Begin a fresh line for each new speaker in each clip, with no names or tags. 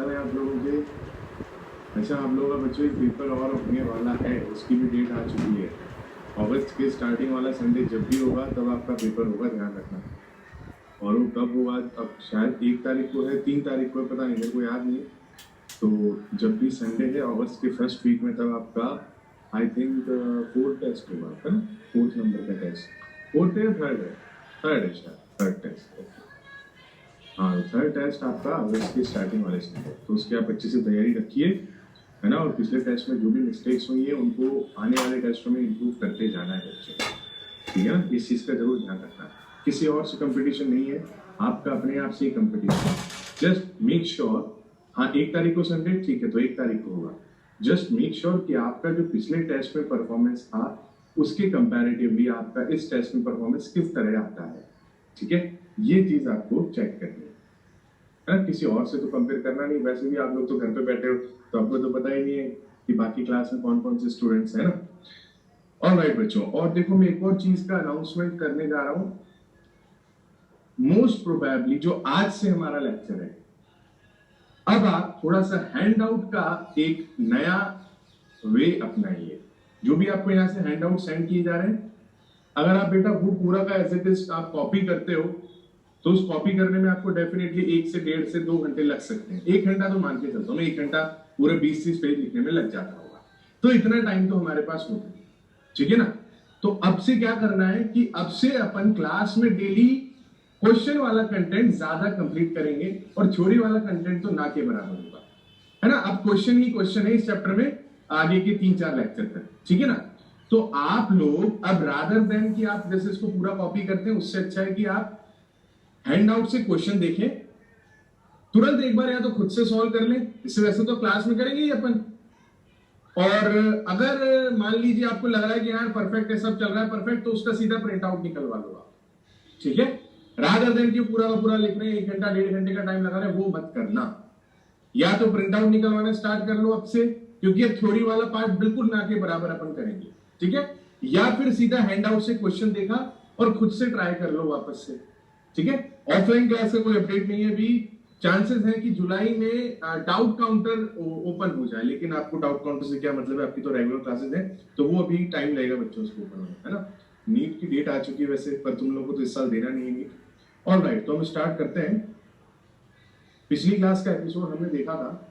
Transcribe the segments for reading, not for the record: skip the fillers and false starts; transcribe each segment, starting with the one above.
हाल है आप लोगों के? अच्छा, आप लोगों का बच्चों एक पेपर और होने वाला है, उसकी भी डेट आ चुकी है। अगस्त के स्टार्टिंग वाला संडे जब भी होगा तब आपका पेपर होगा, ध्यान रखना। और वो कब होगा, अब शायद 1 तारीख को है, 3 तारीख को है, पता नहीं, मेरे को याद नहीं। तो जब भी संडे है अगस्त के फर्स्ट वीक में, तब आपका आई थिंक 4th टेस्ट होगा आपका, 4th नंबर का टेस्ट। 4th है या 3rd है? 3rd है शायद, 3rd टेस्ट। हाँ, 3rd टेस्ट आपका अगस्त के स्टार्टिंग वाले संडे, तो उसकी आप अच्छे से तैयारी रखिए, है ना। और पिछले टेस्ट में जो भी मिस्टेक्स हुई है उनको आने वाले टेस्टों में इम्प्रूव करते जाना है बच्चों, ठीक है ना। इस चीज़ का जरूर ध्यान रखना। किसी और से कंपटीशन नहीं है, आपका अपने आप से ही कंपटीशन है। जस्ट मेक श्योर, हाँ 1 तारीख को संडे, ठीक है, तो 1 तारीख को होगा। जस्ट मेक श्योर कि आपका जो पिछले टेस्ट में परफॉर्मेंस था उसके कंपैरेटिवली आपका इस टेस्ट में परफॉर्मेंस किस तरह आता है, ठीक है। ये चीज आपको चेक करनी है ना, किसी और से तो कंपेयर करना नहीं। वैसे भी आप लोग तो घर पे बैठे हो, तो आपको तो पता ही नहीं है कि बाकी क्लास में कौन कौन से स्टूडेंट्स हैं ना। ऑलराइट बच्चों, और देखो मैं एक और चीज का अनाउंसमेंट करने जा रहा हूं। मोस्ट प्रोबेबली जो आज से हमारा लेक्चर है, अब आप थोड़ा सा हैंड आउट का एक नया वे अपनाइए। जो भी आपको यहां से हैंड आउट सेंड किए जा रहे हैं, अगर आप बेटा वो पूरा का एज इट इज आप कॉपी करते हो, तो उस कॉपी करने में आपको डेफिनेटली 1 से 1.5 से 2 घंटे लग सकते हैं। 1 घंटा तो मान के चलता हूं मैं, 1 घंटा पूरे 20-30 पेज लिखने में लग जाता होगा, तो इतना टाइम तो हमारे पास होता है, ठीक है ना। तो अब से क्या करना है कि अब से अपन क्लास में डेली क्वेश्चन वाला कंटेंट ज्यादा कंप्लीट करेंगे और थ्योरी वाला कंटेंट तो ना के बराबर होगा, है ना। अब क्वेश्चन ही क्वेश्चन है इस चैप्टर में आगे के 3-4 लेक्चर तक, ठीक है ना। तो आप लोग अब रादर देन कि आप जैसे इसको पूरा कॉपी करते हैं, उससे अच्छा है कि आप हैंड आउट से क्वेश्चन देखें तुरंत एक बार, या तो खुद से सॉल्व कर लें। इससे वैसे तो क्लास में करेंगे ही अपन, और अगर मान लीजिए आपको लग रहा है कि यार परफेक्ट है, सब चल रहा है परफेक्ट, तो उसका सीधा प्रिंट आउट निकलवा लो आप, ठीक है। रादर देन कि पूरा का पूरा लिख रहे हैं, 1 घंटा 1.5 घंटे का टाइम लगा रहे हैं, वो मत करना। या तो प्रिंट आउट निकलवाना स्टार्ट कर लो अब से, क्योंकि अब थ्योरी वाला पार्ट बिल्कुल ना के बराबर अपन करेंगे, ठीक है। या फिर सीधा हैंड आउट से क्वेश्चन देखा और खुद से ट्राई कर लो वापस से, ठीक है। ऑफलाइन क्लास का कोई अपडेट नहीं है अभी। चांसेस है कि जुलाई में डाउट काउंटर ओपन हो जाए, लेकिन आपको डाउट काउंटर से क्या मतलब है, आपकी तो रेगुलर क्लासेस है, तो वो अभी टाइम लगेगा बच्चों उसको ओपन होने, है ना। नीट की डेट आ चुकी है वैसे, पर तुम लोगों को तो इस साल देना नहीं है नीट। ऑलराइट, तो हम स्टार्ट करते हैं। पिछली क्लास का एपिसोड हमने देखा था,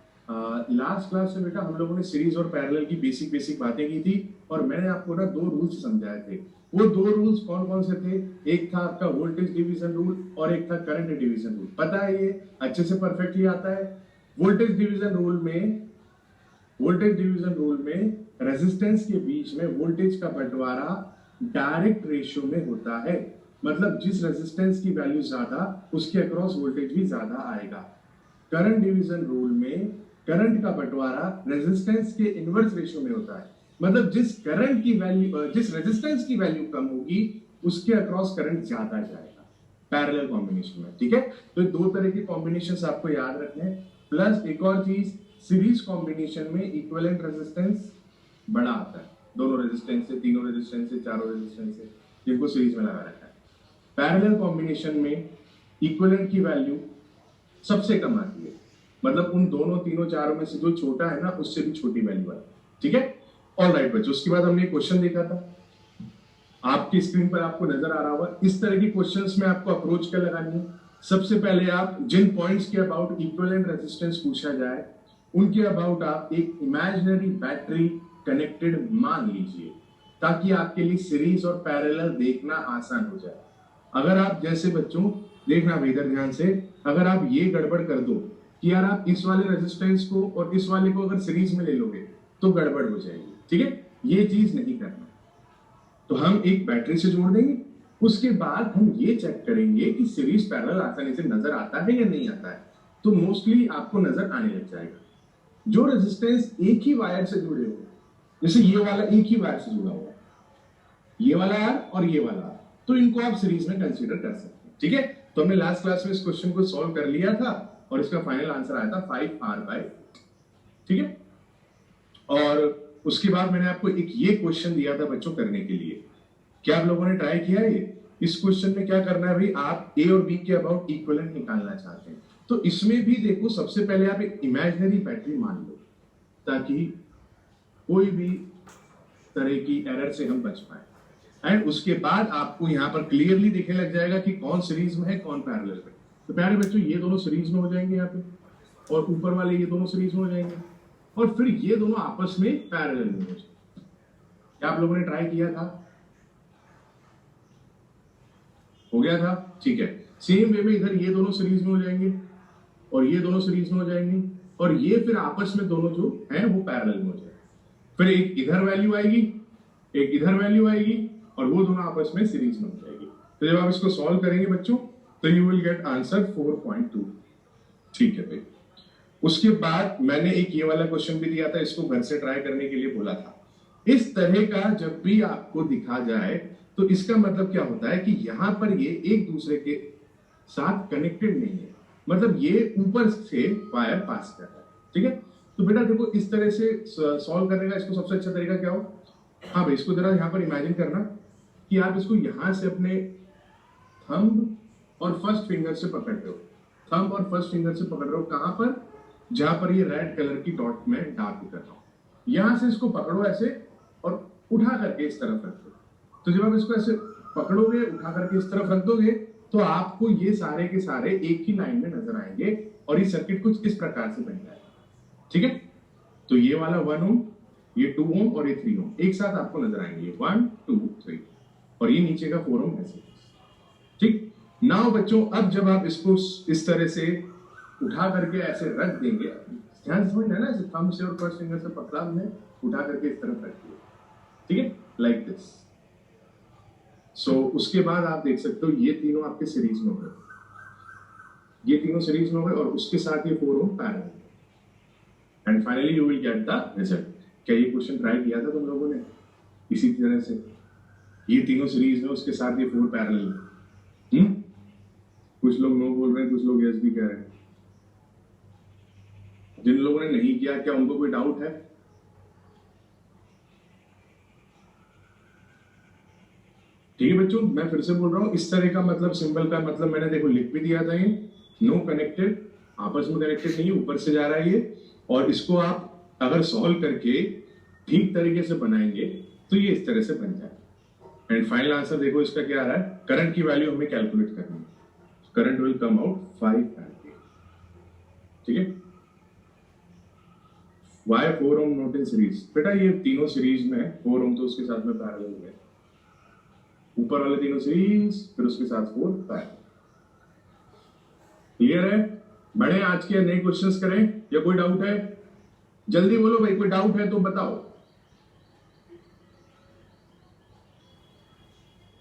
लास्ट क्लास में बेटा हम लोगों ने सीरीज और पैरेलल की बेसिक बातें की थी, और मैंने आपको ना 2 रूल्स समझाए थे। वो 2 रूल्स कौन कौन से थे? एक था आपका वोल्टेज डिवीजन रूल और एक था करंट डिवीजन रूल। पता है, ये अच्छे से परफेक्टली आता है। वोल्टेज डिवीजन रूल में रेजिस्टेंस के बीच में वोल्टेज का बंटवारा डायरेक्ट रेशियो में होता है, मतलब जिस रेजिस्टेंस की वैल्यू ज्यादा उसके अक्रॉस वोल्टेज भी ज्यादा आएगा। करंट डिवीजन रूल में करंट का बंटवारा रेजिस्टेंस के इनवर्स रेशियो में होता है, मतलब जिस करंट की वैल्यू जिस रेजिस्टेंस की वैल्यू कम होगी उसके अक्रॉस करंट ज्यादा जाएगा पैरेलल कॉम्बिनेशन में, ठीक है। तो 2 तरह के कॉम्बिनेशंस आपको याद रखने हैं। प्लस एक और चीज, सीरीज कॉम्बिनेशन में इक्विवेलेंट रेजिस्टेंस बड़ा आता है, दोनों रेजिस्टेंस से, तीनों रेजिस्टेंस से, चारों रेजिस्टेंस से, जिनको सीरीज में लगा रखा है। पैरेलल कॉम्बिनेशन में इक्विवेलेंट की वैल्यू सबसे कम आती है, मतलब उन दोनों, तीनों, चारों में से जो छोटा है ना उससे भी छोटी वैल्यू है, ठीक है। ऑलराइट बच्चों, उसके बाद हमने क्वेश्चन देखा था, आपकी स्क्रीन पर आपको नजर आ रहा होगा। इस तरह के क्वेश्चंस में आपको अप्रोच क्या लगानी है? सबसे पहले आप जिन पॉइंट्स के अबाउट इक्विवेलेंट रेजिस्टेंस पूछा जाए उनके अबाउट आप एक इमेजिनरी बैटरी कनेक्टेड मान लीजिए, ताकि आपके लिए सीरीज और पैरेलल देखना आसान हो जाए। अगर आप जैसे बच्चों देखना इधर ध्यान से, अगर आप ये गड़बड़ कर दो कि यार आप इस वाले रेजिस्टेंस को और इस वाले को अगर सीरीज में ले लोगे तो गड़बड़ हो जाएगी, ठीक है। ये चीज नहीं करना। तो हम एक बैटरी से जोड़ देंगे, उसके बाद हम ये चेक करेंगे कि सीरीज पैरेलल आसानी से नजर आता है या नहीं आता है, तो मोस्टली आपको नजर आने लग जाएगा। जो रेजिस्टेंस एक ही वायर से जुड़े हो, जैसे ये वाला एक ही वायर से जुड़ा हुआ, ये वाला आर और ये वाला आर, तो इनको आप सीरीज में कंसीडर कर सकते हैं, ठीक है। तो हमने लास्ट क्लास में इस क्वेश्चन को सॉल्व कर लिया था और इसका फाइनल आंसर आया था 5R/, ठीक है। और उसके बाद मैंने आपको एक ये क्वेश्चन दिया था बच्चों करने के लिए। क्या आप लोगों ने ट्राई किया ये? इस क्वेश्चन में क्या करना है भाई, आप ए और बी के अबाउट इक्विवेलेंट निकालना चाहते हैं, तो इसमें भी देखो, सबसे पहले आप एक इमेजिनरी बैटरी मान लो ताकि कोई भी तरह की एरर से हम बच पाए। एंड उसके बाद आपको यहां पर क्लियरली दिखने लग जाएगा कि कौन सीरीज में है कौन पैरेलल में। तो प्यारे बच्चों, ये दोनों सीरीज में हो जाएंगे यहाँ पे, और ऊपर वाले ये दोनों सीरीज में हो जाएंगे, और फिर ये दोनों आपस में पैरेलल में हो जाएंगे। क्या आप लोगों ने ट्राई किया था? हो गया था? ठीक है। सेम वे में इधर ये दोनों सीरीज में हो जाएंगे और ये दोनों सीरीज में हो जाएंगे, और ये फिर आपस में दोनों जो है वो पैरेलल में हो जाएंगे। फिर एक इधर वैल्यू आएगी, एक इधर वैल्यू आएगी, और वो दोनों आपस में सीरीज में हो जाएगी। तो जब आप इसको सॉल्व करेंगे बच्चों, तो यू विल गेट आंसर 4.2। ठीक है भाई। उसके बाद मैंने एक ये वाला क्वेश्चन भी दिया था, इसको घर से ट्राई करने के लिए बोला था। इस तरह का जब भी आपको दिखा जाए तो इसका मतलब क्या होता है कि यहां पर ये एक दूसरे के साथ कनेक्टेड नहीं है, मतलब ये ऊपर से वायर पास कर रहा है। ठीक है। तो बेटा देखो, इस तरह से सॉल्व करने का इसको सबसे अच्छा तरीका क्या हो? हाँ भाई, इसको जरा यहां पर इमेजिन करना कि आप इसको यहां से अपने थंब और फर्स्ट फिंगर से पकड़ रहे हो। थंब और फर्स्ट फिंगर से पकड़ रहे हो कहां पर? जहां पर ये रेड कलर की डॉट में डार्क कर रहा हूं। यहां से इसको पकड़ो ऐसे और उठा करके इस तरफ रख दो। तो जब आप इसको ऐसे पकड़ोगे, उठा करके इस तरफ रख दोगे, तो आपको ये सारे के सारे एक ही लाइन में नजर आएंगे और ये सर्किट कुछ इस प्रकार से बन जाएगा। ठीक है। तो ये वाला 1 ओम, ये 2 ओम और ये 3 ओम एक साथ आपको नजर आएंगे, 1 2 3, और ये नीचे का 4 ओम ऐसे। ठीक। नाउ बच्चों, अब जब आप इसको इस तरह से उठा करके ऐसे रख देंगे, ध्यान से समझना है ना, ऐसे थंब से और फर्स्ट फिंगर से पकड़ा हमने, उठा करके इस तरफ रख दिया। ठीक है, लाइक दिस। सो उसके बाद आप देख सकते हो ये तीनों आपके सीरीज में हो गए, ये तीनों सीरीज में हो गए, और उसके साथ ये 4 ohm parallel. And finally you will get the result. क्या ये क्वेश्चन ट्राई किया था तुम लोगों ने इसी तरह से? ये तीनों सीरीज में, उसके साथ ये 4 पैरेलल। कुछ लोग नो बोल रहे हैं, कुछ लोग यस भी कह रहे हैं। जिन लोगों ने नहीं किया, क्या उनको कोई डाउट है? ठीक है बच्चों, मैं फिर से बोल रहा हूं, इस तरह का मतलब, सिंबल का मतलब मैंने देखो लिख भी दिया था। ये नो कनेक्टेड, आपस में कनेक्टेड नहीं है, ऊपर से जा रहा है ये। और इसको आप अगर सॉल्व करके ठीक तरीके से बनाएंगे तो ये इस तरह से बन जाए। एंड फाइनल आंसर देखो इसका क्या आ रहा है। करंट की वैल्यू हमें कैलकुलेट करनी है। Current will come out 5 ampere. ठीक है। Why 4 ohm not in series? बेटा ये तीनों सीरीज में है, 4 ओम तो उसके साथ में पैरेलल में, ऊपर वाले तीनों सीरीज, फिर उसके साथ 4 पैरेलल। क्लियर है? बड़े आज के नए क्वेश्चंस करें या कोई डाउट है? जल्दी बोलो भाई, कोई डाउट है तो बताओ।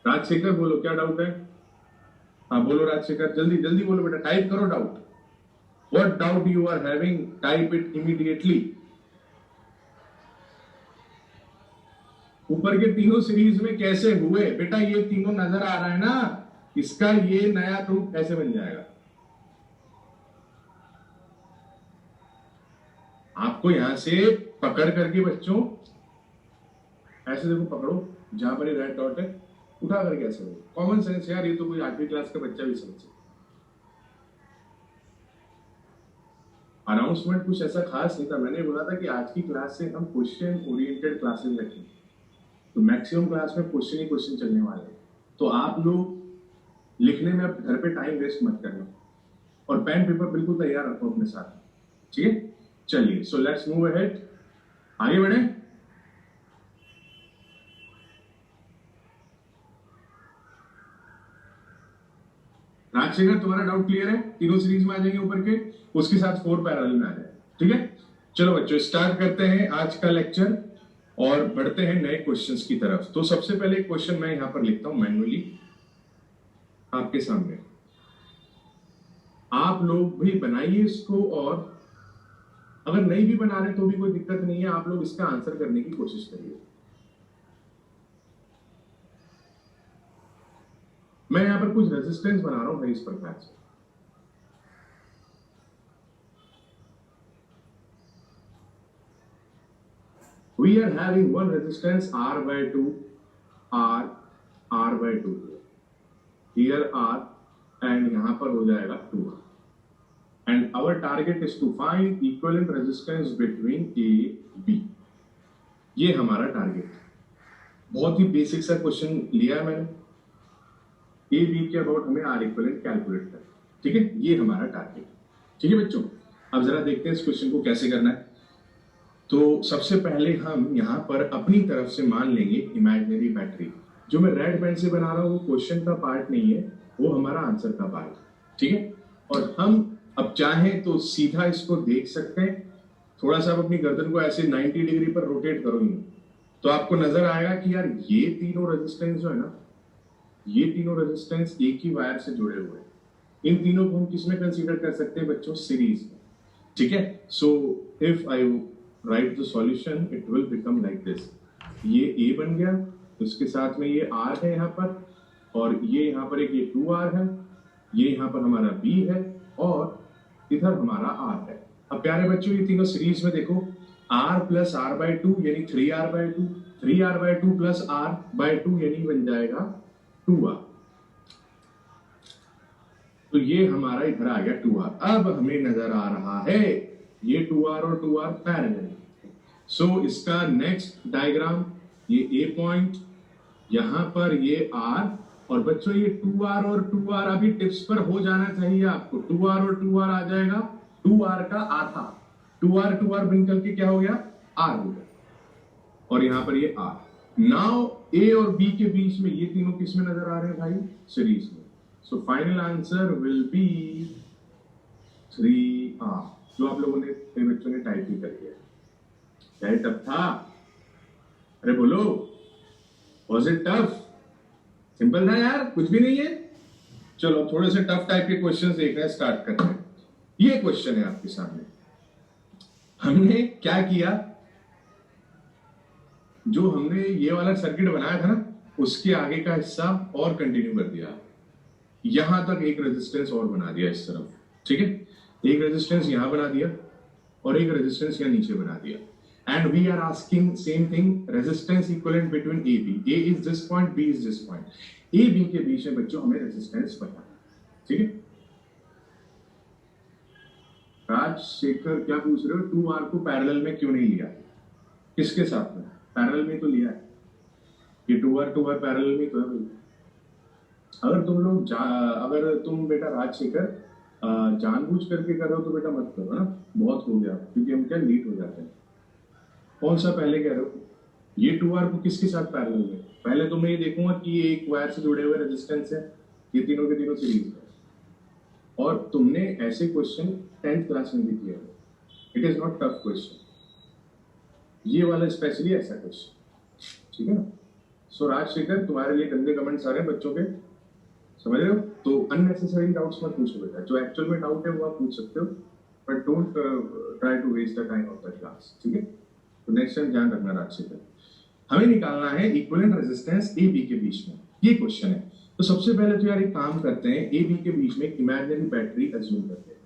राजशेखर बोलो, क्या डाउट है? हाँ बोलो राजशेखर, जल्दी जल्दी बोलो बेटा, टाइप करो doubt. What doubt you are having? Type it immediately. ऊपर के तीनों सीरीज में कैसे हुए? बेटा ये तीनों नजर आ रहा है ना, इसका ये नया रूप कैसे बन जाएगा? आपको यहां से पकड़ करके बच्चों ऐसे देखो, पकड़ो जहां पर ये रेड डॉट है, उठा करके ऐसे हो। कॉमन सेंस यार, ये तो कोई 8वीं क्लास का बच्चा भी समझे। अनाउंसमेंट कुछ ऐसा खास नहीं था, मैंने बोला था कि आज की क्लास से हम क्वेश्चन ओरिएंटेड क्लासेस रखेंगे, तो मैक्सिमम क्लास में क्वेश्चन ही क्वेश्चन चलने वाले हैं। तो आप लोग लिखने में अब घर पे टाइम वेस्ट मत करना, और पेन पेपर बिल्कुल तैयार रखो अपने साथ। ठीक है, चलिए, सो लेट्स मूव अहेड, आगे बढ़े। राजशेखर, तुम्हारा डाउट क्लियर है? तीनों सीरीज में आ जाएंगे ऊपर के, उसके साथ 4 पैरेलल में आ जाए। ठीक है, चलो बच्चों स्टार्ट करते हैं आज का लेक्चर और बढ़ते हैं नए क्वेश्चंस की तरफ। तो सबसे पहले क्वेश्चन मैं यहां पर लिखता हूं मैन्युअली आपके सामने, आप लोग भी बनाइए इसको, और अगर नहीं भी बना रहे तो भी कोई दिक्कत नहीं है, आप लोग इसका आंसर करने की कोशिश करिए। मैं यहां पर कुछ रेजिस्टेंस बना रहा हूं भाई इस प्रकार से। We are having one resistance R by 2, R by 2, here R, and यहां पर हो जाएगा 2R, and our target is to find equivalent resistance between A B. ये हमारा टारगेट, बहुत ही बेसिक सा क्वेश्चन लिया है मैंने, ए बी के अबाउट हमें आर इक्विवेलेंट कैलकुलेट करना, ठीक है, ये हमारा टारगेट। ठीक है बच्चों, अब जरा देखते हैं इस क्वेश्चन को कैसे करना है। तो सबसे पहले हम यहाँ पर अपनी तरफ से मान लेंगे इमेजिनरी बैटरी। जो मैं रेड पेन से बना रहा हूँ वो क्वेश्चन का पार्ट नहीं है, वो हमारा आंसर का पार्ट, ठीक है। और हम अब चाहें तो सीधा इसको देख सकते हैं, थोड़ा सा आप अपनी गर्दन को ऐसे 90 डिग्री पर रोटेट करो तो आपको नजर आएगा कि यार ये तीनों रेजिस्टेंस जो है ना, ये तीनों रेजिस्टेंस एक ही वायर से जुड़े हुए हैं। इन तीनों को हम किसमें कंसीडर कर सकते हैं बच्चों? सीरीज में, ठीक है। So if I right the solution it will become like this. ये ए बन गया, उसके साथ में ये आर है यहाँ पर, और ये यहाँ पर एक ये 2R है, ये यहाँ पर हमारा बी है, और इधर हमारा आर है। अब प्यारे बच्चों ये तीनों सीरीज में देखो, r plus R by two यानी 3R/2, 3R/2 प्लस R/2 यानी बन जाएगा 2R। तो ये हमारा इधर आ गया 2R। अब हमें नजर आ रहा है ये 2R और 2R पैरेलल। सो इसका नेक्स्ट डायग्राम, ये A पॉइंट, यहां पर ये R, और बच्चों ये 2R और 2R अभी टिप्स पर हो जाना चाहिए आपको। 2R और 2R आ जाएगा 2R का आधा, 2R बनकर के क्या हो गया? R हो गया, और यहां पर ये R। नाउ A और B के बीच में ये तीनों किस में नजर आ रहे हैं भाई? सीरीज में। So final answer will be 3R, जो आप लोगों ने बच्चों ने टाइप ही कर दिया। क्या टफ था? अरे बोलो, वाज इट टफ? सिंपल था यार, कुछ भी नहीं है। चलो थोड़े से टफ टाइप के क्वेश्चंस देखना स्टार्ट करते हैं। ये क्वेश्चन है आपके सामने। हमने क्या किया, जो हमने ये वाला सर्किट बनाया था ना, उसके आगे का हिस्सा और कंटिन्यू कर दिया, यहां तक एक रेजिस्टेंस और बना दिया इस तरफ, ठीक है। एक रेजिस्टेंस यहां बना दिया और एक रेजिस्टेंस यहां नीचे बना दिया। And we are asking same thing, resistance equivalent between AB. A is this point, B is this point. A, B के बीच में बच्चों हमें रेजिस्टेंस बताना, ठीक है। राजशेखर क्या पूछ रहे हो? 2R को पैरेलल में क्यों नहीं लिया? किसके साथ में? पैरेलल में तो लिया है, ये 2R पैरेलल में तो है भाई। अगर तुम बेटा राजशेखर जानबूझ करके कर रहे हो तो बेटा मत करो ना, बहुत हो गया, क्योंकि हम क्या लेट हो जाते हैं। कौन सा पहले कह रहे हो? ये 2R को किसके साथ पैरेलल है? पहले तो मैं ये देखूंगा कि ये एक वायर से जुड़े हुए रेजिस्टेंस है, ये तीनों के तीनों सीरीज है। और तुमने ऐसे क्वेश्चन 10th क्लास में भी किया है, it is not tough question, ये वाला स्पेशली ऐसा क्वेश्चन, ठीक है ना। सो राजशेखर तुम्हारे लिए गंदे कमेंट्स आ रहे हैं बच्चों के, समझ रहे हो? तो अननेसेसरी डाउट्स मत पूछो बेटा, जो एक्चुअल में डाउट है वो आप पूछ सकते हो, but don't try to waste the time of the class, ठीक है। तो नेक्स्ट टाइम ध्यान रखना राजशेखर। हमें निकालना है इक्विवेलेंट रेजिस्टेंस ए बी के बीच में, ये क्वेश्चन है। तो सबसे पहले तो यार एक काम करते हैं, ए बी के बीच में एक इमेजिनरी बैटरी अज्यूम करते हैं।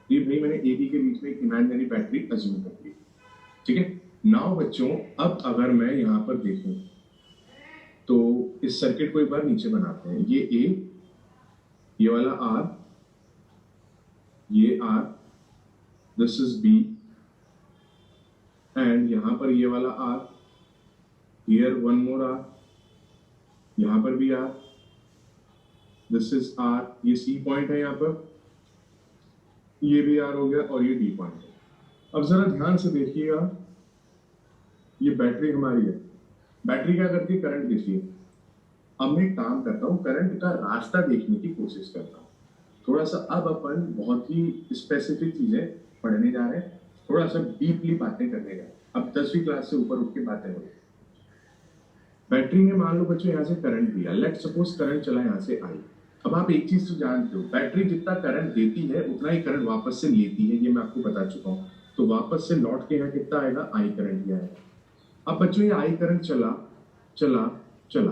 ये भाई मैंने ए बी के बीच में एक इमेजिनरी बैटरी अज्यूम कर दी, ठीक है। नाउ बच्चों, अब अगर मैं यहां पर देखूं तो इस सर्किट को एक बार नीचे बनाते हैं। ये ए, ये वाला आर, ये R, this is B, and यहां पर ये वाला R, here one more R, यहां पर भी आर, दिस इज आर, ये सी पॉइंट है यहां पर, ये भी आर हो गया, और ये डी पॉइंट है। अब जरा ध्यान से देखिएगा, ये बैटरी हमारी है। बैटरी क्या करती है? करंट देती है। अब मैं एक काम करता हूं, करंट का रास्ता देखने की कोशिश करता हूं थोड़ा सा। अब अपन बहुत ही स्पेसिफिक चीजें पढ़ने जा रहे हैं, थोड़ा सा डीपली बातें करने जा रहे हैं। अब 10वीं क्लास से ऊपर उठ के बातें हो रही। बैटरी में मान लो बच्चों यहाँ से करंट दिया, लेट सपोज करंट चला यहाँ से आई। अब आप एक चीज तो जानते हो, बैटरी जितना करंट देती है उतना ही करंट वापस से लेती है, ये मैं आपको बता चुका हूँ। तो वापस से लौट के यहाँ कितना आएगा? आई करंट ही आएगा। अब बच्चों ये आई करंट चला चला चला,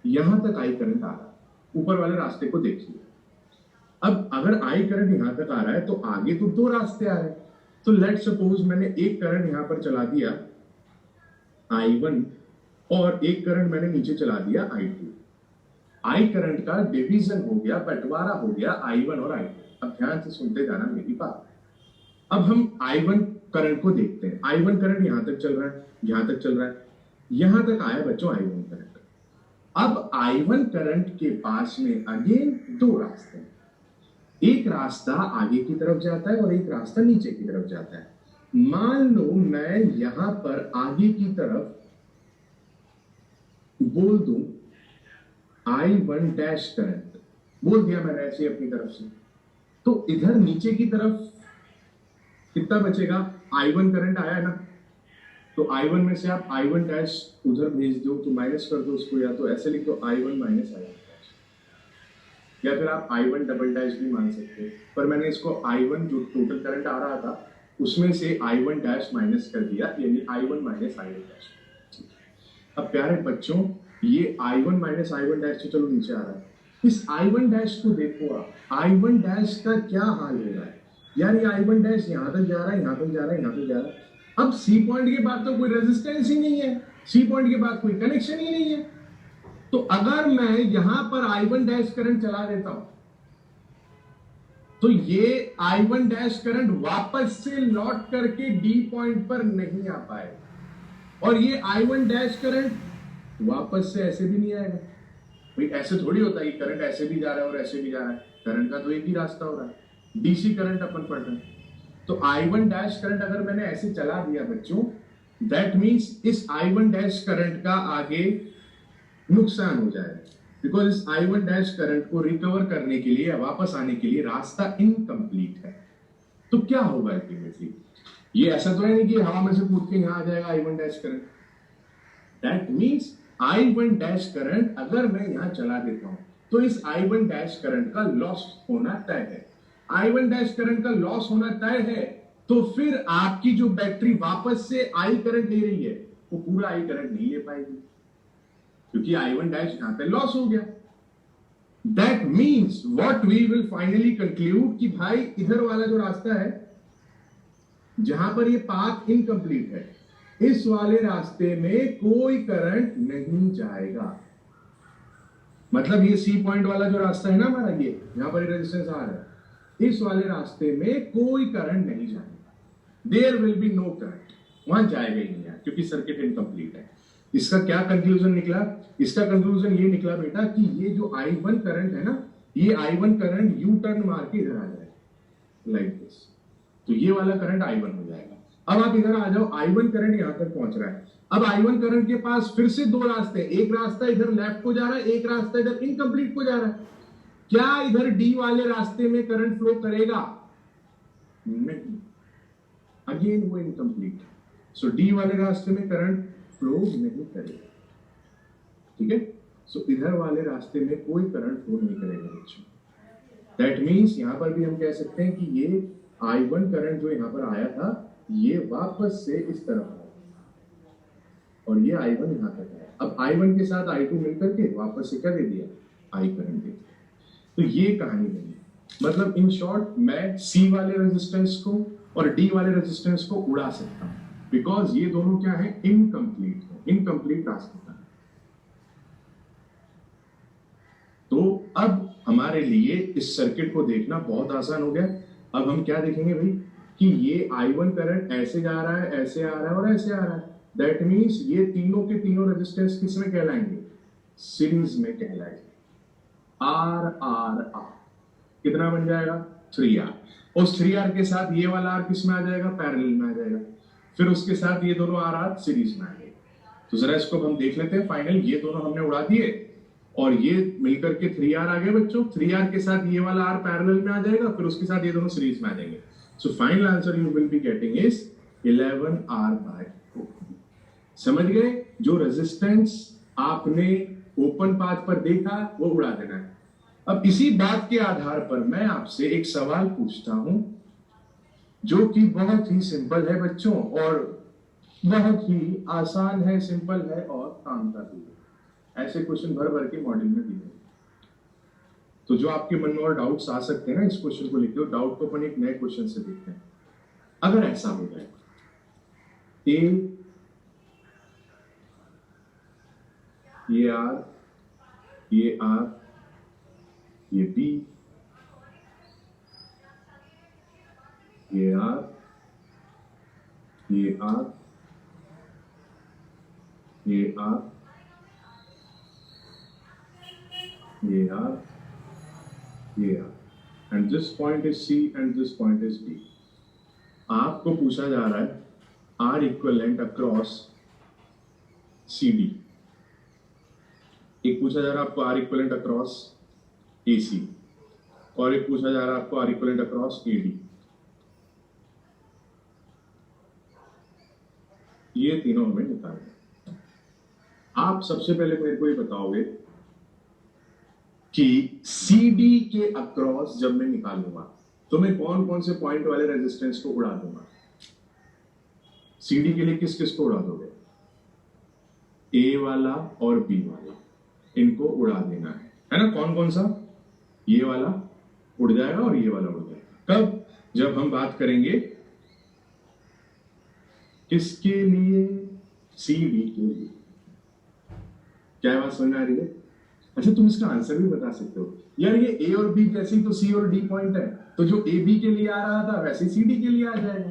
यहां तक आई करंट आ रहा है। ऊपर वाले रास्ते को देखिए। अब अगर आई करंट यहां तक आ रहा है तो आगे तो दो रास्ते आ रहे हैं। तो लेट सपोज मैंने एक करंट यहां पर चला दिया I1, और एक करंट मैंने नीचे चला दिया I2। आई करंट का डिवीजन हो गया, बंटवारा हो गया I1 और I2। अब ध्यान से सुनते जाना मेरी बात। अब हम I1 करंट को देखते हैं। I1 करंट यहां तक चल रहा है, यहां तक चल रहा है, यहां तक आया बच्चों I1 करंट। अब I1 करंट के पास में अगेन दो रास्ते हैं, एक रास्ता आगे की तरफ जाता है और एक रास्ता नीचे की तरफ जाता है। मान लो मैं यहां पर आगे की तरफ बोल दूं I1 डैश करंट, बोल दिया मैंने ऐसे अपनी तरफ से, तो इधर नीचे की तरफ कितना बचेगा? I1 करंट आया है ना, तो I1 में से आप I1 डैश उधर भेज दो, तो माइनस कर दो उसको, या तो ऐसे लिख दो I1 माइनस I1 डैश, या फिर आप I1 डबल डैश भी मान सकते हो, पर मैंने इसको I1 जो टोटल करंट आ रहा था उसमें से I1 डैश माइनस कर दिया, यानी I1 माइनस I1 डैश। अब प्यारे बच्चों, ये I1 माइनस I1 डैश तो चलो नीचे आ रहा है, इस I1 डैश को देखो आप, I1 डैश का क्या हाल हो रहा है यार, ये I1 डैश यहां तक जा रहा है, यहां तक जा रहा है, यहां तक जा रहा है। अब सी पॉइंट के बाद तो कोई रेजिस्टेंस ही नहीं है, सी पॉइंट के बाद कोई कनेक्शन ही नहीं है, तो अगर मैं यहां पर I1 डैश करंट चला देता हूं तो ये I1 डैश करंट वापस से लौट करके डी पॉइंट पर नहीं आ पाएगा, और ये I1 डैश करंट वापस से ऐसे भी नहीं आएगा। भाई ऐसे थोड़ी होता है कि करंट ऐसे भी जा रहा है और ऐसे भी जा रहा है, करंट का तो एक ही रास्ता हो रहा है, डीसी करंट अपन पढ़ रहे हैं। तो I1 डैश करंट अगर मैंने ऐसे चला दिया बच्चों, दैट मींस इस I1 डैश करंट का आगे नुकसान हो जाएगा, बिकॉज इस I1 डैश करंट को रिकवर करने के लिए, वापस आने के लिए रास्ता इनकम्प्लीट है। तो क्या होगा अल्टीमेटली? ये ऐसा तो है नहीं कि हवा में से कूद के यहां आ जाएगा I1 dash current. That means I1 dash current अगर मैं यहां चला देता हूं तो इस I1 डैश करंट का लॉस होना तय है। I1 डैश करंट का लॉस होना तय है, तो फिर आपकी जो बैटरी वापस से I करंट ले रही है वो पूरा I करंट नहीं ले पाएगी, क्योंकि I1 डैश यहां पे लॉस हो गया। That means what we will finally conclude कि भाई इधर वाला जो रास्ता है जहां पर ये पाथ इनकम्प्लीट है, इस वाले रास्ते में कोई करंट नहीं जाएगा। मतलब ये सी पॉइंट वाला जो रास्ता है ना हमारा, ये यहां पर रेजिस्टेंस आ रहा है, इस वाले रास्ते में कोई करंट नहीं जाएगा, there will be no current, वहां जाएगा ही नहीं, क्योंकि सर्किट इनकम्प्लीट है। इसका क्या कंक्लूजन निकला? इसका कंक्लूजन ये निकला बेटा कि ये जो I1 करंट है ना, ये I1 करंट यू टर्न मार के इधर आ जाएगा लाइक दिस, तो ये वाला करंट I1 हो जाएगा। अब आप इधर आ जाओ, I1 करंट यहां तक पहुंच रहा है, अब I1 करंट के पास फिर से दो रास्ते, एक रास्ता इधर लेफ्ट को जा रहा है, एक रास्ता इधर इनकम्प्लीट को जा रहा है। क्या इधर डी वाले रास्ते में करंट फ्लो करेगा? नहीं, अगेन वो इनकम्प्लीट है, सो डी वाले रास्ते में करंट फ्लो नहीं करेगा, ठीक है। सो इधर वाले रास्ते में कोई करंट फ्लो नहीं करेगा बच्चों। दैट मींस यहां पर भी हम कह सकते हैं कि ये I1 करंट जो यहां पर आया था ये वापस से इस तरफ आया, और ये I1 यहां तक आया। अब I1 के साथ I2 मिलकर के वापस से क्या दे दिया? I करंट दे दिया। तो ये कहानी बनी। मतलब इन शॉर्ट मैं C वाले रेजिस्टेंस को और D वाले रेजिस्टेंस को उड़ा सकता हूं, बिकॉज ये दोनों क्या है? इनकम्प्लीट है, इनकम्प्लीट रास्ता है। तो अब हमारे लिए इस सर्किट को देखना बहुत आसान हो गया। अब हम क्या देखेंगे भाई कि ये I1 करंट ऐसे जा रहा है, ऐसे आ रहा है और ऐसे आ रहा है। दैट मींस ये तीनों के तीनों रेजिस्टेंस किस में कहलाएंगे? सीरीज में कहलाएंगे। आर आर आर कितना बन जाएगा? 3R। उस 3R के साथ ये वाला R किस में आ जाएगा? पैरेलल में आ जाएगा। फिर उसके साथ ये दोनों R सीरीज में आ जाएगा। तो जरा इसको हम देख लेते हैं। फाइनल ये दोनों हमने उड़ा दिए और ये मिलकर के 3R आ गए बच्चों। 3R के साथ ये वाला R पैरेलल में आ जाएगा, फिर उसके साथ ये दोनों सीरीज में आ जाएंगे। So final answer you will be getting is 11R/4। समझ गए? जो रेजिस्टेंस आपने ओपन पाथ पर देखा वो उड़ा देना है। अब इसी बात के आधार पर मैं आपसे एक सवाल पूछता हूं जो कि बहुत ही सिंपल है बच्चों, और बहुत ही आसान है, सिंपल है और काम का भी है। ऐसे क्वेश्चन भर भर के मॉड्यूल में दिए। तो जो आपके मन में और डाउट्स आ सकते हैं ना, इस क्वेश्चन को लिख दो। डाउट को अपन एक नए क्वेश्चन से देखते हैं। अगर ऐसा हो जाए ए, ये आर, ये आर, ये बी, ये आर, ये आर, ये आर, ये आर, ये R, and this point is C and this point is D. आपको पूछा जा रहा है R equivalent across C D. एक पूछा जा रहा है आपको R equivalent across A C, और एक पूछा जा रहा है आपको R equivalent across A D. ये तीनों हमें निकालना। आप सबसे पहले मेरे को ये बताओगे कि सी डी के अक्रॉस जब मैं निकालूंगा तो मैं कौन कौन से पॉइंट वाले रेजिस्टेंस को उड़ा दूंगा। सीडी के लिए किस किस को उड़ा दोगे? ए वाला और बी वाला, इनको उड़ा देना है ना। कौन कौन सा? ये वाला उड़ जाएगा और ये वाला उड़ जाएगा। कब? जब हम बात करेंगे किसके लिए? सी डी के लिए। क्या बात समझ में आ रही है? अच्छा, तुम इसका आंसर भी बता सकते हो यार। ये ए और बी जैसे ही तो सी और डी पॉइंट है, तो जो ए बी के लिए आ रहा था वैसे सी डी के लिए आ जाएगा,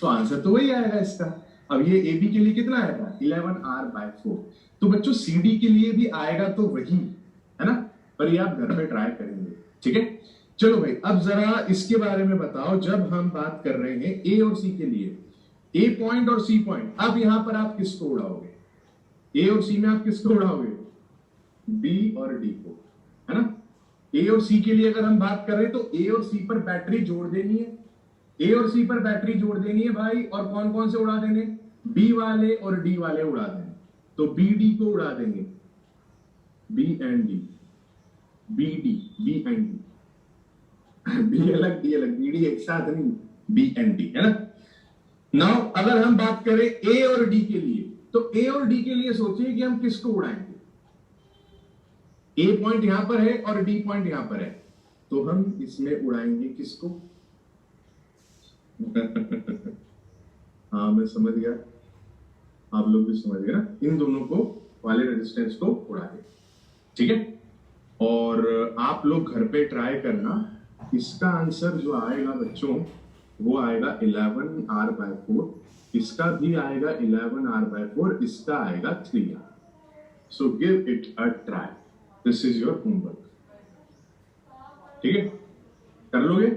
तो आंसर तो वही आएगा इसका। अब ये ए बी के लिए कितना आएगा? 11r/4। तो बच्चों सी डी के लिए भी आएगा तो वही है ना, पर ये आप घर पे ट्राई करेंगे, ठीक है। चलो भाई, अब जरा इसके बारे में बताओ। जब हम बात कर रहे हैं ए और सी के लिए, ए पॉइंट और सी पॉइंट, अब यहां पर आप किसको उड़ाओगे? ए और सी में आप किसको उड़ाओगे? बी और डी को, है ना। ए और सी के लिए अगर हम बात कर रहे हैं तो ए और सी पर बैटरी जोड़ देनी है। ए और सी पर बैटरी जोड़ देनी है भाई, और कौन कौन से उड़ा देने? बी वाले और डी वाले उड़ा देंगे। तो बी डी को उड़ा देंगे, B and D, B D, B and D, B अलग डी अलग, बी डी एक साथ नहीं, बी एंड डी, है ना। नाउ अगर हम बात करें ए और डी के लिए, तो ए और डी के लिए सोचिए कि हम किसको उड़ाएंगे। ए पॉइंट यहां पर है और डी पॉइंट यहां पर है, तो हम इसमें उड़ाएंगे किसको? हाँ, मैं समझ गया, आप लोग भी समझ गए ना। इन दोनों को वाले रेजिस्टेंस को उड़ा दे, ठीक है। और आप लोग घर पे ट्राई करना। इसका आंसर जो आएगा बच्चों, वो आएगा 11r/4। इसका भी आएगा 11r/4, इसका आएगा 3r। So give it a try. This is your homework, ठीक है, कर लोगे?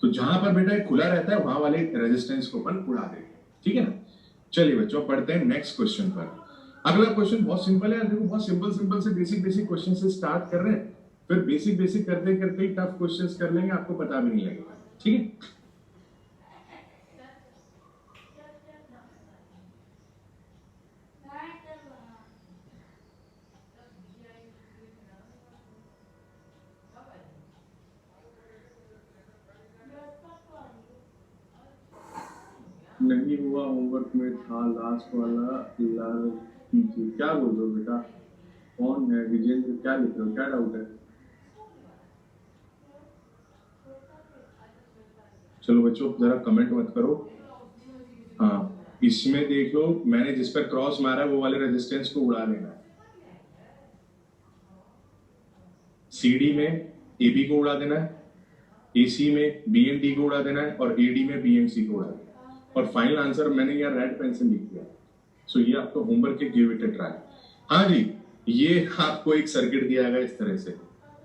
तो जहां पर बेटा खुला रहता है वहां वाले रेजिस्टेंस को अपन उड़ा देंगे, ठीक है ना। चलिए बच्चों, पढ़ते हैं नेक्स्ट क्वेश्चन पर। अगला क्वेश्चन बहुत सिंपल है, देखो बहुत सिंपल से बेसिक क्वेश्चन से स्टार्ट कर रहे हैं, फिर बेसिक करते करते ही टफ क्वेश्चंस कर लेंगे, आपको पता भी नहीं लगेगा, ठीक है। नहीं हुआ होमवर्क में था लास्ट वाला, लाल कीजिए। क्या बोल रहे हो बेटा? कौन है विजेंद्र? क्या लिख रहे हो? क्या डाउट है? चलो बच्चों, जरा कमेंट मत करो। हाँ, इसमें देख लो, मैंने जिस पर क्रॉस मारा है वो वाले रेजिस्टेंस को उड़ा देना है। सीडी में ए बी को उड़ा देना है, एसी में बी एंड डी को उड़ा देना है, और एडी में बी एंड सी को उड़ा देना है। और फाइनल आंसर मैंने यार रेड पेन से लिख दिया। सो ये आपका होमवर्क के, गिव इट अ ट्राई। हाँ जी, ये आपको एक सर्किट दिया गया इस तरह से,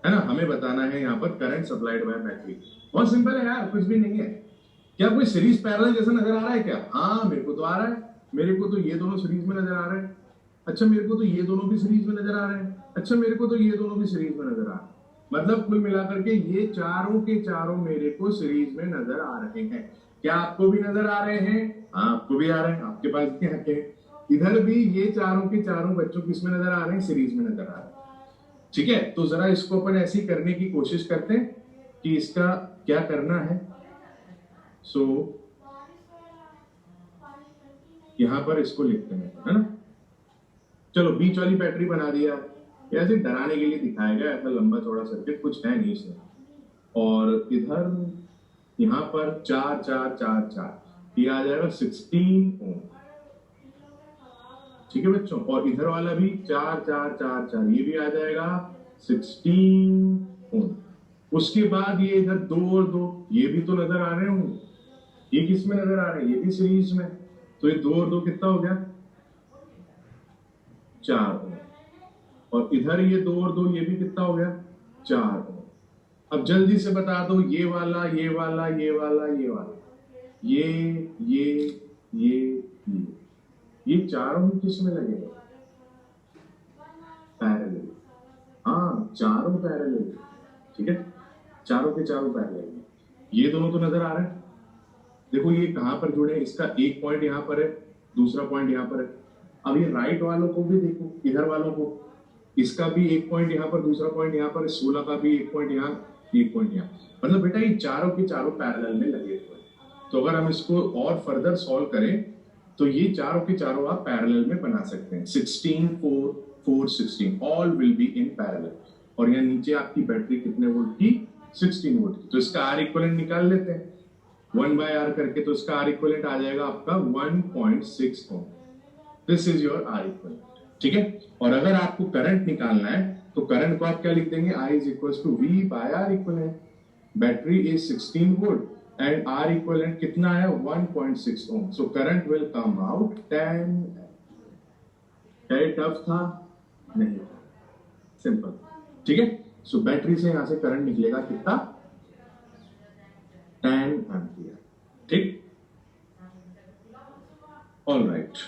है ना। हमें बताना है यहाँ पर करंट सप्लाइड बाय बैटरी। बहुत सिंपल है यार, कुछ भी नहीं है। क्या कोई सीरीज पैरेलल जैसा नजर आ रहा है क्या? हाँ, मेरे को तो आ रहा है। मेरे को तो ये दोनों सीरीज में नजर आ रहे हैं। अच्छा, मेरे को तो ये दोनों भी सीरीज में नजर आ रहे हैं। अच्छा, मेरे को तो ये दोनों भी सीरीज में नजर आ रहे हैं। मतलब कुल मिलाकर के ये चारों के चारों मेरे को सीरीज में नजर आ रहे हैं। क्या आपको भी नजर आ रहे हैं? हाँ, आपको भी आ रहे हैं, आपके पास भी आके। इधर भी ये चारों के चारों बच्चों किसमें नजर आ रहे हैं? सीरीज में नजर आ रहे हैं, ठीक है। तो जरा इसको अपन ऐसी करने की कोशिश करते हैं कि इसका क्या करना है। सो यहां पर इसको लिखते हैं, है ना। चलो, बीच वाली बैटरी बना दिया, ऐसे डराने के लिए दिखाया गया। ऐसा लंबा चौड़ा सर्किट कुछ है नहीं इसमें। और इधर यहां पर 4 4 4 4, ये आ जाएगा 16 ओम, ठीक है बच्चों। और इधर वाला भी 4 4 4 4, ये भी आ जाएगा 16 ओम। उसके बाद ये इधर 2 और 2 ये भी तो नजर आ रहे होंगे, ये किस में नजर आ रहे हैं, ये भी सीरीज में, तो ये 2 और 2 कितना हो गया 4 और इधर ये 2 और 2 ये भी कितना हो गया 4। अब जल्दी से बता दो ये वाला ये वाला ये वाला ये वाला ये ये ये ये चारों ही किस में लगेगा पैरेलल। हाँ चारों पैरेलल, ठीक है, चारों के चारों पैरेलल। ये दोनों तो नजर आ रहे हैं, देखो ये कहां पर जुड़े हैं, इसका एक पॉइंट यहां पर है, दूसरा पॉइंट यहां पर है। अब ये राइट वालों को भी देखो, इधर वालों को, इसका भी एक पॉइंट यहां पर, दूसरा पॉइंट यहां पर, 16 का भी एक पॉइंट यहां, एक पॉइंट यहां, मतलब बेटा ये चारों के चारों पैरेलल में लगे हुए हैं। तो अगर हम इसको और फर्दर सॉल्व करें तो ये चारों के चारों आप पैरेलल में बना सकते हैं। 16 4 4 16 all will be in parallel. और यहाँ नीचे आपकी बैटरी कितने वोल्ट की 16 वोल्ट की। तो इसका आर इक्विवेलेंट निकाल लेते हैं 1 बाय आर करके, तो इसका आर इक्विवेलेंट आ जाएगा आपका 1.6 ohm. This is your R equivalent, ठीक है। और अगर आपको करंट निकालना है तो करंट को आप क्या लिख देंगे, I is equal to V by R equivalent. Battery is 16 volt and R equivalent कितना है 1.6 ohm. So current will come out 10। क्या टफ था? नहीं, सिंपल, ठीक है। सो बैटरी से यहां से करंट निकलेगा कितना 10 एम्पियर, ठीक, ऑल राइट।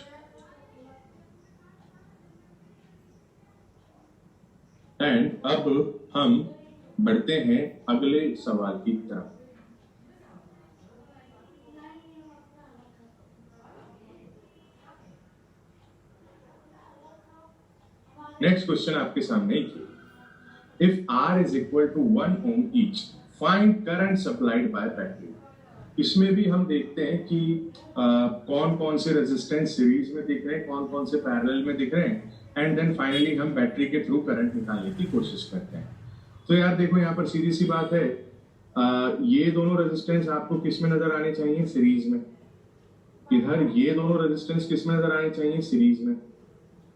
एंड अब हम बढ़ते हैं अगले सवाल की तरफ। नेक्स्ट क्वेश्चन आपके सामने if R is equal to 1 ohm each find current supplied by battery. इसमें भी हम देखते हैं कि कौन कौन से रेजिस्टेंस सीरीज में दिख रहे हैं, कौन कौन से पैरेलल में दिख रहे हैं, एंड देन फाइनली हम बैटरी के थ्रू करंट निकालने की कोशिश करते हैं। तो यार देखो यहाँ पर सीधी सी बात है, ये दोनों रेजिस्टेंस आपको किस में नजर आने चाहिए सीरीज में, इधर ये दोनों रेजिस्टेंस किस में नजर आने चाहिए सीरीज में,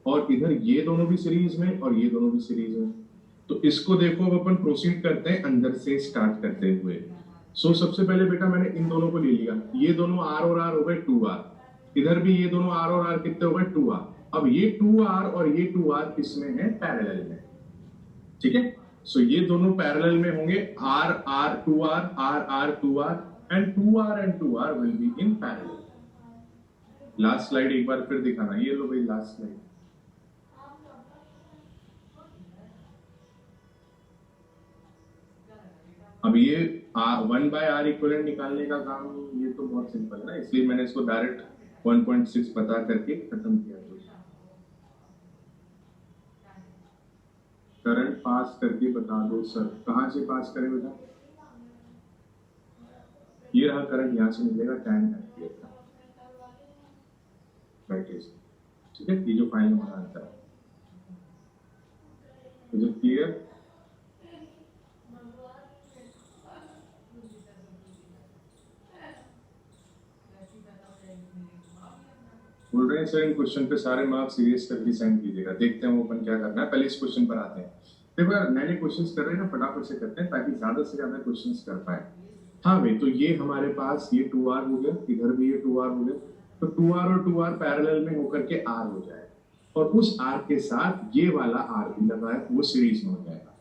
और इधर ये दोनों भी सीरीज में और ये दोनों भी सीरीज में। तो इसको देखो अब अपन प्रोसीड करते हैं अंदर से स्टार्ट करते हुए। सो सबसे पहले बेटा मैंने इन दोनों को ले लिया, ये दोनों R और R हो गए 2R, इधर भी ये दोनों R और R कितने हो गए 2R। अब ये 2R और ये 2R किसमें है पैरेलल में, ठीक है। सो ये दोनों पैरेलल में होंगे, R R 2R R R 2R and 2R and 2R will be in parallel. Last slide एक बार फिर दिखाना, ये लो भाई लास्ट स्लाइड। अब ये 1 बाय आर इक्विवेलेंट निकालने का काम ये तो बहुत सिंपल है ना, इसलिए मैंने इसको डायरेक्ट 1.6 बता करके खत्म किया। करंट पास करके बता दो सर, कहां से पास करें बेटा, ये रहा करंट, यहां से मिलेगा 10 एम्पियर का बैटरी से, ठीक है। ये जो फाइनल हमारा आंसर है, तो क्लियर। बोल रहे हैं सर इन क्वेश्चन पे सारे मार्क्स सीरियस करके सेंड कीजिएगा, देखते हैं वो अपन क्या करना है। पहले इस क्वेश्चन पर आते हैं। देखो यार नए क्वेश्चंस कर रहे हैं ना, फटाफट से करते हैं ताकि ज्यादा से ज्यादा क्वेश्चंस कर पाए। हाँ भाई, तो ये हमारे पास ये 2R हो गया, इधर भी ये 2R हो गया, तो 2R और 2R पैरेलल में होकर के R हो जाए, और उस R के साथ ये वाला R भी लगा है, वो सीरीज में हो जाएगा,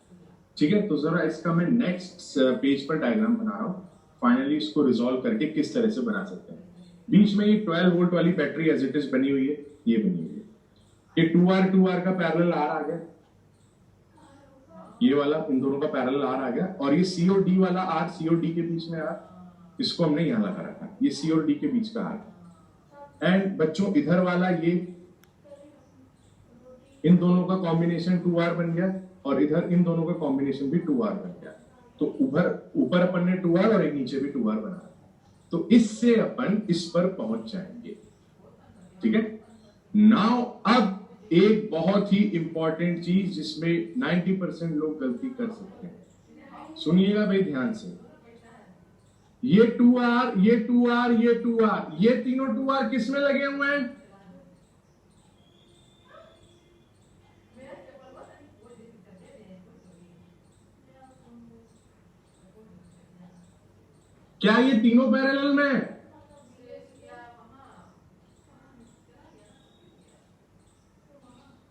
ठीक है। तो जरा इसका मैं नेक्स्ट पेज पर डायग्राम बना रहा हूँ, फाइनली इसको रिजॉल्व करके किस तरह से बना सकते हैं। बीच में ये 12 वोल्ट वाली बैटरी एज इट इज बनी हुई है, ये बनी हुई है, ये 2R का पैरेलल R आ गया, ये वाला इन दोनों का पैरेलल R आ गया, और ये C और D वाला R, C और D के बीच में R, इसको हमने यहां लगा रखा, ये C और D के बीच का R। एंड बच्चों इधर वाला ये इन दोनों का कॉम्बिनेशन 2R बन गया, और इधर इन दोनों का कॉम्बिनेशन भी 2R बन गया। तो ऊपर अपन ने 2R और एक नीचे भी 2R बना, तो इससे अपन इस पर पहुंच जाएंगे, ठीक है। नाउ अब एक बहुत ही इंपॉर्टेंट चीज जिसमें 90% लोग गलती कर सकते हैं, सुनिएगा भाई ध्यान से। ये 2R ये 2R ये 2R, ये तीनों 2R किस में लगे हुए हैं, क्या ये तीनों पैरेलल में है?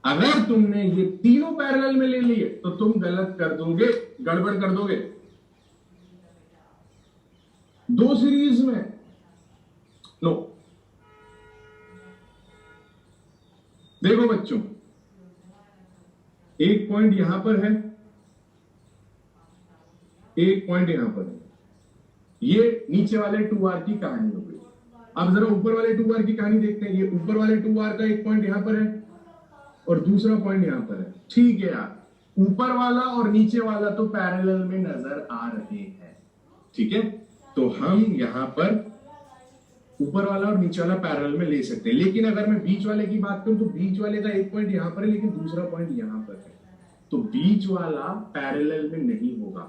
अगर तुमने ये तीनों पैरेलल में ले लिए तो तुम गलत कर दोगे, गड़बड़ कर दोगे। दो सीरीज में लो। देखो बच्चों, एक पॉइंट यहां पर है, एक पॉइंट यहां पर है। ये नीचे वाले 2r की कहानी हो गई। अब जरा ऊपर वाले 2r की कहानी देखते हैं। ये ऊपर वाले 2r का एक पॉइंट यहां पर है और दूसरा पॉइंट यहां पर है। ठीक है यार, ऊपर वाला और नीचे वाला तो पैरेलल में नजर आ रहे हैं। ठीक है, तो हम यहां पर ऊपर वाला और नीचे वाला पैरेलल में ले सकते हैं। लेकिन अगर मैं बीच वाले की बात करूं तो बीच वाले का एक पॉइंट यहां पर है लेकिन दूसरा पॉइंट यहां पर है, तो बीच वाला पैरेलल में नहीं होगा,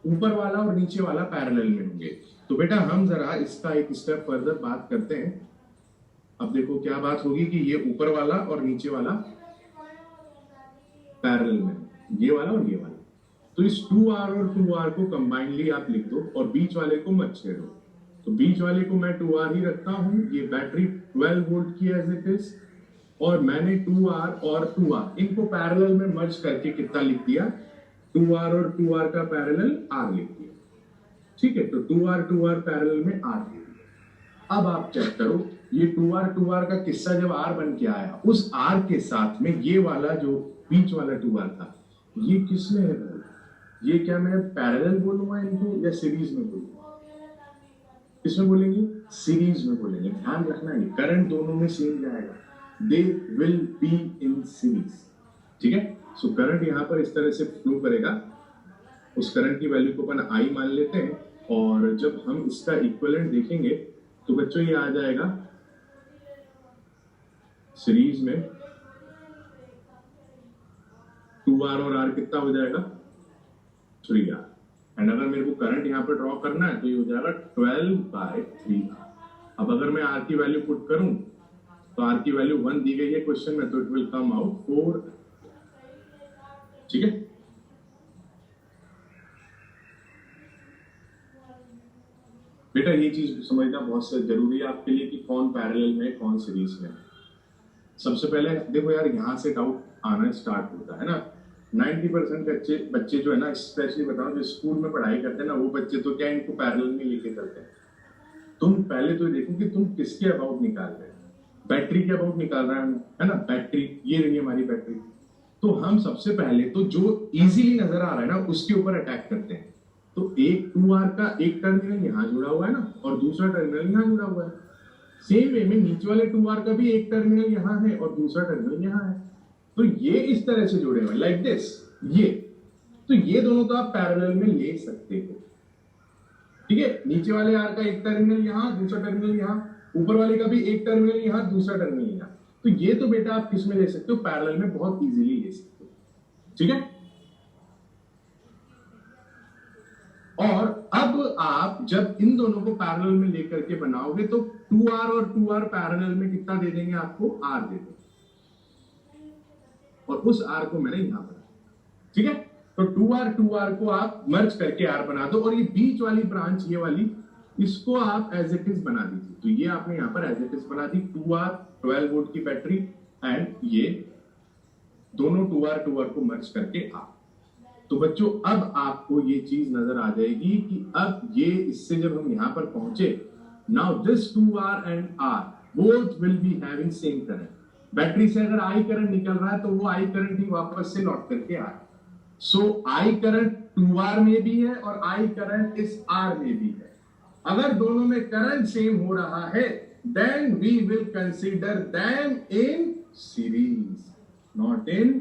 ऊपर वाला और नीचे वाला पैरेलल में होंगे। तो बेटा हम जरा इसका एक स्टेप फर्दर बात करते हैं। अब देखो क्या बात होगी कि ये ऊपर वाला और नीचे वाला पैरेलल में, ये वाला और ये वाला। तो इस 2r और 2r को कंबाइनली आप लिख दो और बीच वाले को मत छेड़ो। तो बीच वाले को मैं 2r ही रखता हूं। ये बैटरी 12 वोल्ट की एज इट इज, और मैंने 2r और 2r इनको पैरेलल में मर्ज करके कितना लिख दिया, 2r और 2r का पैरेलल r लिख दिया। ठीक है, तो 2r पैरेलल में r लिख दिया। अब आप चेक करो, ये 2r का किस्सा जब r बन के आया, उस r के साथ में ये वाला जो बीच वाला 2r था, ये किसमें है? ये क्या मैं पैरेलल बोलूंगा इनको या सीरीज में बोलूंगा? किसमें बोलेंगे? सीरीज में बोलेंगे। ध्यान रखना है करंट दोनों में सेम जाएगा, they will be in series. ठीक है, सो करंट यहां पर इस तरह से फ्लो करेगा। उस करंट की वैल्यू को अपन आई मान लेते हैं, और जब हम इसका इक्विवेलेंट देखेंगे तो बच्चों ये आ जाएगा सीरीज में 2r और r कितना हो जाएगा, 3r। एंड अगर मेरे को करंट यहां पर ड्रॉ करना है तो ये हो जाएगा 12/3r। अब अगर मैं r की वैल्यू पुट करूं तो r की वैल्यू 1 दी गई है क्वेश्चन में, तो इट विल कम आउट 4। ठीक है, बेटा ये चीज समझना बहुत जरूरी है आपके लिए कि कौन पैरेलल में कौन सीरीज में। सबसे पहले देखो यार, यहां से डाउट आना स्टार्ट होता है ना। 90% बच्चे जो है ना, स्पेशली बताओ जो स्कूल में पढ़ाई करते हैं ना, वो बच्चे तो क्या इनको पैरेलल में लेके चलते हैं। तुम पहले तो देखो कि तुम किसके अबाउट निकाल रहे हो। बैटरी के अबाउट निकाल रहा है ना, बैटरी ये रही हमारी बैटरी। तो हम सबसे पहले तो जो इजीली नजर आ रहा है ना उसके ऊपर अटैक करते हैं। तो एक 2r का एक टर्मिनल यहां जुड़ा हुआ है ना, और दूसरा टर्मिनल यहां जुड़ा हुआ है। सेम वे में नीचे वाले 2r का भी एक टर्मिनल यहां है और दूसरा टर्मिनल यहां है। तो ये इस तरह से जुड़े हुए लाइक दिस, ये तो ये दोनों तो आप पैरेलल में ले सकते हो। ठीक है, नीचे वाले r का एक टर्मिनल यहां, दूसरा टर्मिनल यहां, ऊपर वाले का भी एक टर्मिनल यहां, दूसरा टर्मिनल यहां। तो ये तो बेटा आप किस में ले सकते हो, पैरेलल में बहुत इजीली ले सकते हो। ठीक है, और अब आप जब इन दोनों को पैरेलल में लेकर के बनाओगे तो 2r और 2r पैरेलल में कितना दे देंगे आपको, r दे देंगे, और उस r को मैंने यहां पर। ठीक है, तो 2r को आप मर्ज करके r बना दो, और ये बीच वाली ब्रांच ये वाली, इसको आप एज इट इज बना दीजिए। तो ये आपने यहां पर एज इट इज बना दी, 2r 12 वोल्ट की बैटरी, एंड ये दोनों 2r को मर्ज करके r। तो बच्चों अब आपको ये चीज नजर आ जाएगी कि अब ये इससे जब हम यहां पर पहुंचे, now this 2r and r both will be having same current. Battery से अगर आई करंट निकल रहा है तो वो आई करंट ही वापस से लौट करके आ रहा है। सो आई करंट 2r में भी है और आई करंट इस r में भी है। अगर दोनों में करंट सेम हो रहा है, then we will consider them in series, not in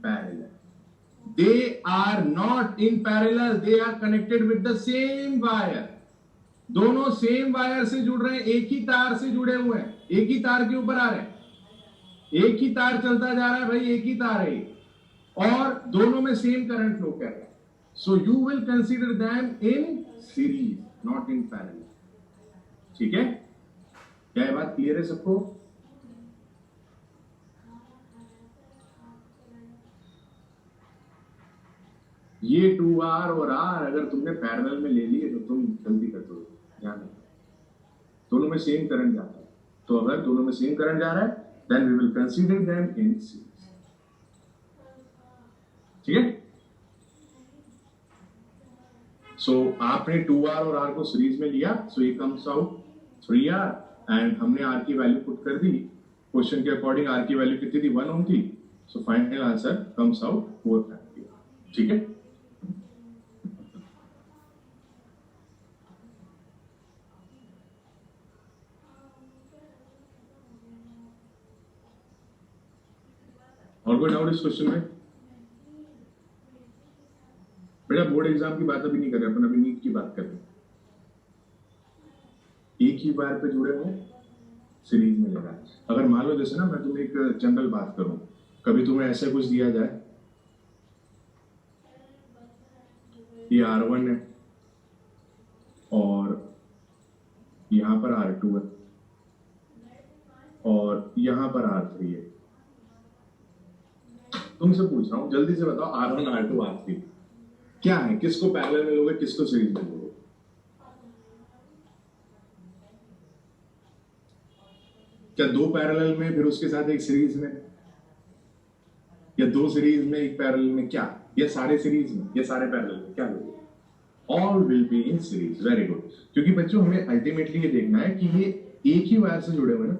parallel. They are not in parallel, they are connected with the same wire. दोनों सेम वायर से जुड़ रहे हैं, एक ही तार से जुड़े हुए हैं, एक ही तार के ऊपर आ रहे हैं, एक ही तार चलता जा रहा है भाई, एक ही तार है, और दोनों में सेम करंट फ्लो कर रहा है। So you will consider them in series, not in parallel. ठीक है, क्या ये बात क्लियर है सबको? ये 2r और r अगर तुमने पैरेलल में ले लिए तो तुम जल्दी कर दो। ध्यान रखना, दोनों में सेम करंट जाता है, तो अगर दोनों में सेम करंट जा रहा है then we will consider them in series. ठीक है, सो आपने 2R और R को सीरीज में लिया, सो ये कम्स आउट 3R एंड हमने R की वैल्यू पुट कर दी, क्वेश्चन के अकॉर्डिंग R की वैल्यू कितनी थी 1 ओम थी, so final answer comes out 4 ampere. ठीक है, और कोई डाउट इस क्वेश्चन में? बेटा बोर्ड एग्जाम की बात अभी नहीं कर रहे अपन, अभी नीट की बात कर रहे हैं। एक ही वायर पे जुड़े हुए सीरीज में लगा, अगर मान लो जैसे ना मैं तुम्हें एक जनरल बात करूं, कभी तुम्हें ऐसे कुछ दिया जाए, ये R1 है और यहां पर R2 है और यहां पर R3 है, तुमसे पूछ रहा हूं जल्दी से बताओ R1 R2 R3 क्या है, किसको पैरेलल में लोगे, किसको सीरीज में लोगे? क्या दो पैरेलल में फिर उसके साथ एक सीरीज में, या दो सीरीज में एक पैरेलल में, क्या या सारे सीरीज में या सारे पैरेलल में, क्या लोगे? All will be in series. Very good, क्योंकि बच्चों हमें अल्टीमेटली ये देखना है कि ये एक ही वायर से जुड़े हुए ना,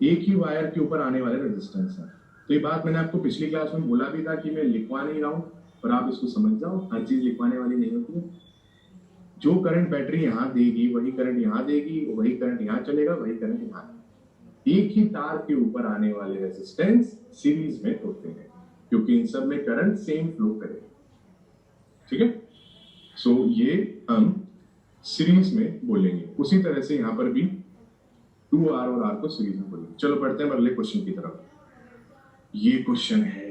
एक ही वायर के ऊपर आने वाले रेजिस्टेंस है। तो ये बात मैंने आपको पिछली क्लास में बोला भी था कि मैं लिखवा नहीं रहा हूं, पर आप इसको समझ जाओ, हर चीज लिखवाने वाली नहीं होती है। जो करंट बैटरी यहां देगी वही करंट यहां देगी, वही करंट यहां चलेगा, वही करंट यहां। एक ही तार के ऊपर आने वाले रेजिस्टेंस सीरीज में होते हैं, क्योंकि इन सब में करंट सेम फ्लो करेगा। ठीक है, सो ये हम सीरीज में बोलेंगे, उसी तरह से यहां पर भी 2R और R को सीरीज में बोलेंगे। चलो बढ़ते हैं अगले क्वेश्चन की तरफ। ये क्वेश्चन है,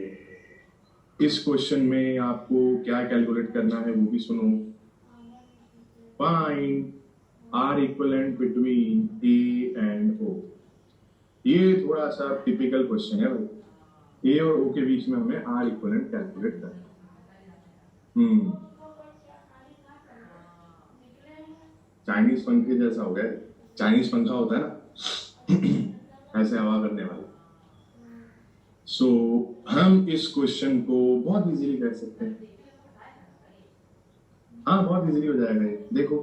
इस क्वेश्चन में आपको क्या कैलकुलेट करना है वो भी सुनो। Find R equivalent between A and O। ये थोड़ा सा टिपिकल क्वेश्चन है भाई, A और O के बीच में हमें R इक्विवेलेंट कैलकुलेट करना है। चाइनीज पंखे जैसा हो गया, चाइनीज पंखा होता है ना ऐसे हवा करने वाला। सो हम इस क्वेश्चन को बहुत इजीली कर सकते हैं, हाँ बहुत इजीली हो जाएगा ये। देखो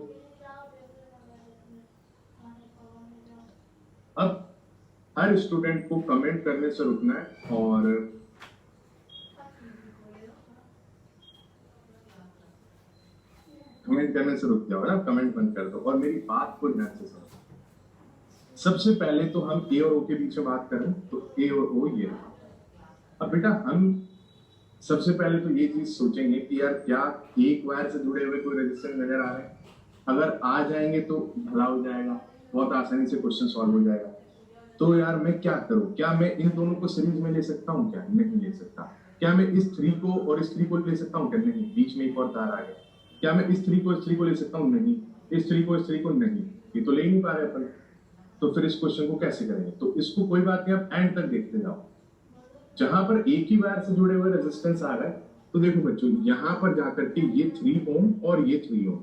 अब हर स्टूडेंट को कमेंट करने से रुकना है और कमेंट करने से रुक जाओ ना, कमेंट बंद कर दो और मेरी बात को ध्यान से सुनो। सबसे पहले तो हम ए और ओ के बीच में बात करें तो ए और ओ ये रहा। अब बेटा हम सबसे पहले तो ये चीज सोचेंगे कि यार क्या एक वायर से जुड़े हुए कोई रेजिस्टेंस नजर आ रहे हैं? अगर आ जाएंगे तो भला हो जाएगा, बहुत आसानी से क्वेश्चन सॉल्व हो जाएगा। तो यार मैं क्या करूं, क्या मैं इन दोनों को सीरीज में ले सकता हूं? क्या नहीं ले सकता। क्या मैं इस 3 को और इस 3 को ले सकता हूं? क्या नहीं, बीच में एक और तार आ गया। क्या मैं इस 3 को इस 3 को ले सकता हूं? नहीं। इस 3 को इस 3 को नहीं, ये तो ले ही नहीं पा रहे अपन। तो फिर इस क्वेश्चन को कैसे करेंगे? तो इसको कोई बात नहीं, आप एंड तक देखते जाओ। जहां पर एक ही वायर से जुड़े हुए रेजिस्टेंस आ रहा है, तो देखो बच्चों यहां पर जाकर के ये 3 ओम और ये 3 ओम,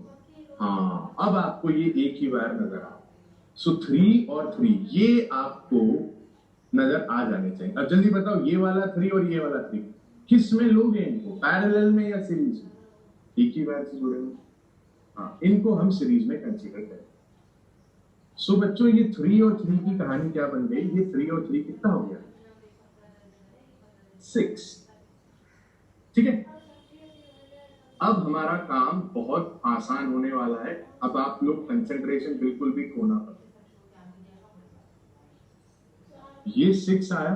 हाँ अब आपको ये एक ही वायर नजर आ। सो 3 और 3 ये आपको नजर आ जाने चाहिए। अब जल्दी बताओ ये वाला 3 और ये वाला 3 किस में लोगे इनको, पैरेलल में या सीरीज में? एक ही वायर से जुड़े हुए, हाँ इनको हम सीरीज में कंसीडर करें। सो बच्चों ये 3 और 3 की कहानी क्या बन गई? ये 3 और 3 कितना हो गया? 6। ठीक है, अब हमारा काम बहुत आसान होने वाला है। अब आप लोग कंसंट्रेशन बिल्कुल भी खोना मत। ये 6 आया,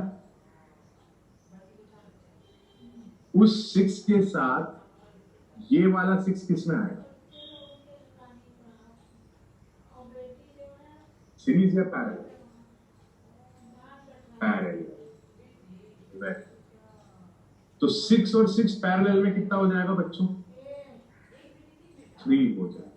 उस 6 के साथ ये वाला 6 किस में आएगा? सीरीज या पैरेलल? पैरेलल। तो 6 और 6 पैरेलल में कितना हो जाएगा बच्चों? 3 हो जाएगा।